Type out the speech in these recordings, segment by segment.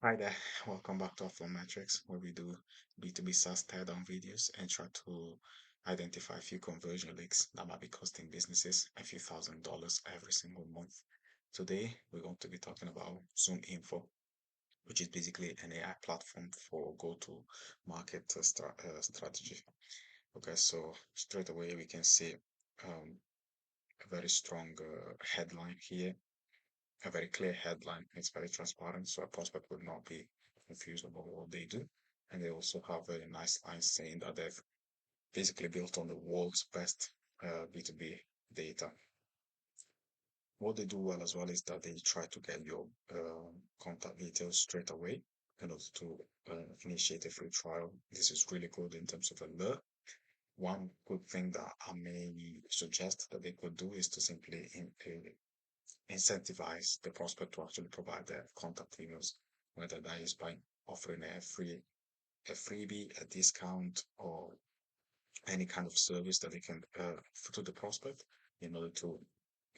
Hi there, welcome back to Offline Metrics, where we do B2B SaaS teardown videos and try to identify a few conversion leaks that might be costing businesses a few $1,000s every single month. Today, we're going to be talking about ZoomInfo, which is basically an AI platform for go-to-market strategy. Okay, so straight away we can see um, a very strong headline here, a very clear headline. It's very transparent, so a prospect would not be confused about what they do. And they also have very nice lines saying that they've basically built on the world's best B2B data. What they do well as well is that they try to get your contact details straight away in order to initiate a free trial. This is really good in terms of alert. One good thing that I may suggest that they could do is to simply incentivize the prospect to actually provide their contact emails, whether that is by offering a freebie, a discount, or any kind of service that they can to the prospect in order to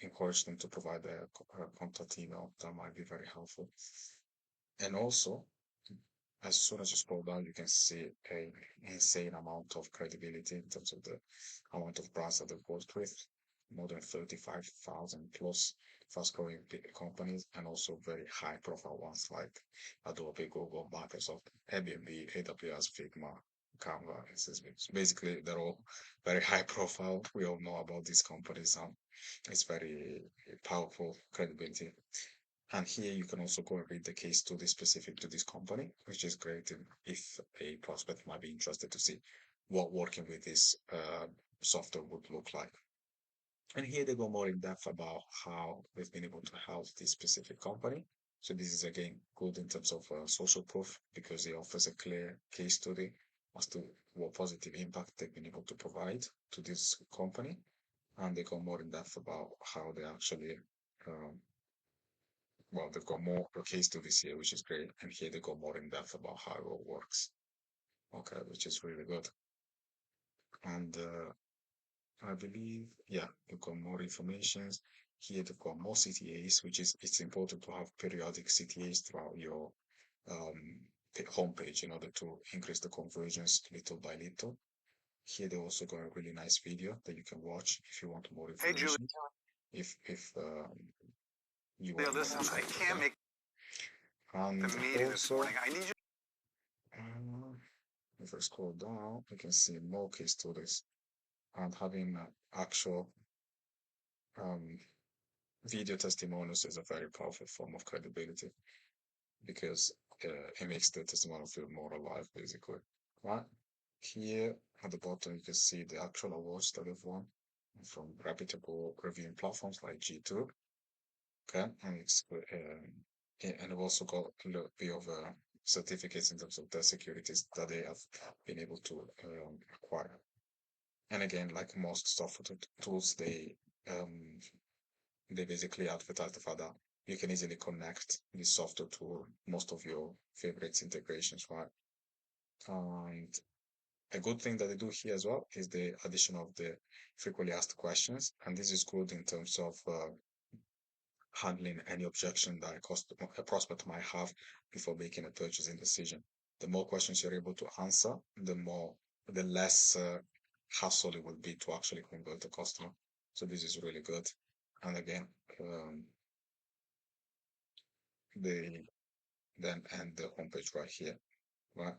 encourage them to provide their contact email. That might be very helpful. And also, as soon as you scroll down, you can see a insane amount of credibility in terms of the amount of brands that they've worked with, more than 35,000 plus fast-growing companies, and also very high-profile ones like Adobe, Google, Microsoft, Airbnb, AWS, Figma, Canva. Basically, they're all very high-profile. We all know about these companies, and it's very powerful credibility. And here you can also go and read the case study specific to this company, which is great if a prospect might be interested to see what working with this software would look like. And here they go more in depth about how they've been able to help this specific company. So this is again good in terms of social proof because it offers a clear case study as to what positive impact they've been able to provide to this company. And they go more in depth about how they actually um, well, they've got more case studies here, which is great. And here they go more in depth about how it all works. Okay, which is really good. And I believe, yeah, they've got more information. Here they've got more CTAs, which is it's important to have periodic CTAs throughout your um, homepage in order to increase the conversions little by little. Here they also got a really nice video that you can watch if you want more Hey, Julia, information. If you want more listen, I information about can't that. make the And meeting this also, morning. I need you. uh, if I scroll down, you can see more case studies and having actual um, video testimonials is a very powerful form of credibility because it makes the testimonial feel more alive, basically. Right here at the bottom, you can see the actual awards that they've won from reputable reviewing platforms like G2. Okay, and and I've also got a little bit of certificates in terms of the securities that they have been able to acquire. And again, like most software tools, um, they basically advertise the fact that you can easily connect this software to most of your favorite integrations, right? And a good thing that they do here as well is the addition of the frequently asked questions, and this is good in terms of handling any objection that a prospect might have before making a purchasing decision. The more questions you're able to answer, the less hassle it will be to actually convert a customer. So this is really good. And again, um, they then end the homepage right here, right?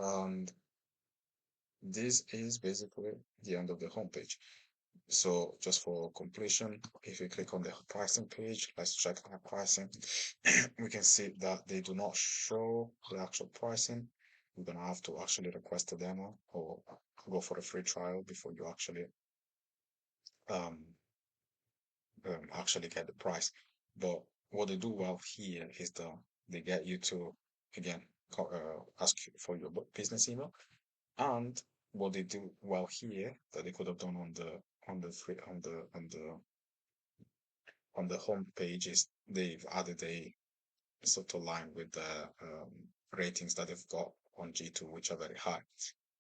And this is basically the end of the homepage. So just for completion, if you click on the pricing page, let's check our pricing. We can see that they do not show the actual pricing. You're gonna have to actually request a demo or go for a free trial before you um, actually get the price. But what they do well here is that they get you to again ask for your business email, and what they do well here that they could have done on the free on the home page is they've added a sort of line with the ratings that they've got on G2, which are very high.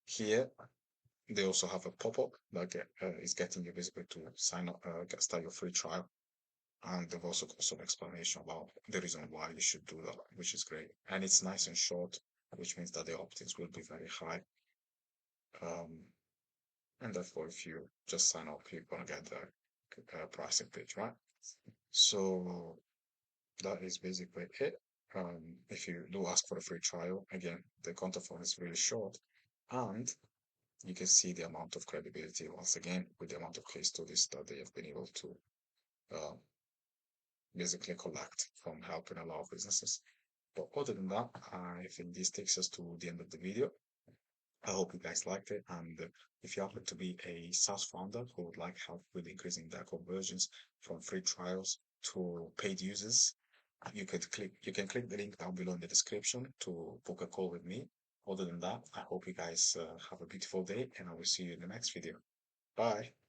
Here, they also have a pop-up that is getting you basically to sign up, start your free trial. And they've also got some explanation about the reason why you should do that, which is great. And it's nice and short, which means that the opt-ins will be very high. Um, and therefore, if you just sign up, you're gonna get the pricing page, right? So that is basically it. If you do ask for a free trial, again, the contact form is really short, and you can see the amount of credibility once again with the amount of case studies that they have been able to uh, basically collect from helping a lot of businesses. But other than that, I think this takes us to the end of the video. I hope you guys liked it. And if you happen to be a SaaS founder who would like help with increasing their conversions from free trials to paid users, you can click the link down below in the description to book a call with me. Other than that, I hope you guys have a beautiful day, and I will see you in the next video. Bye.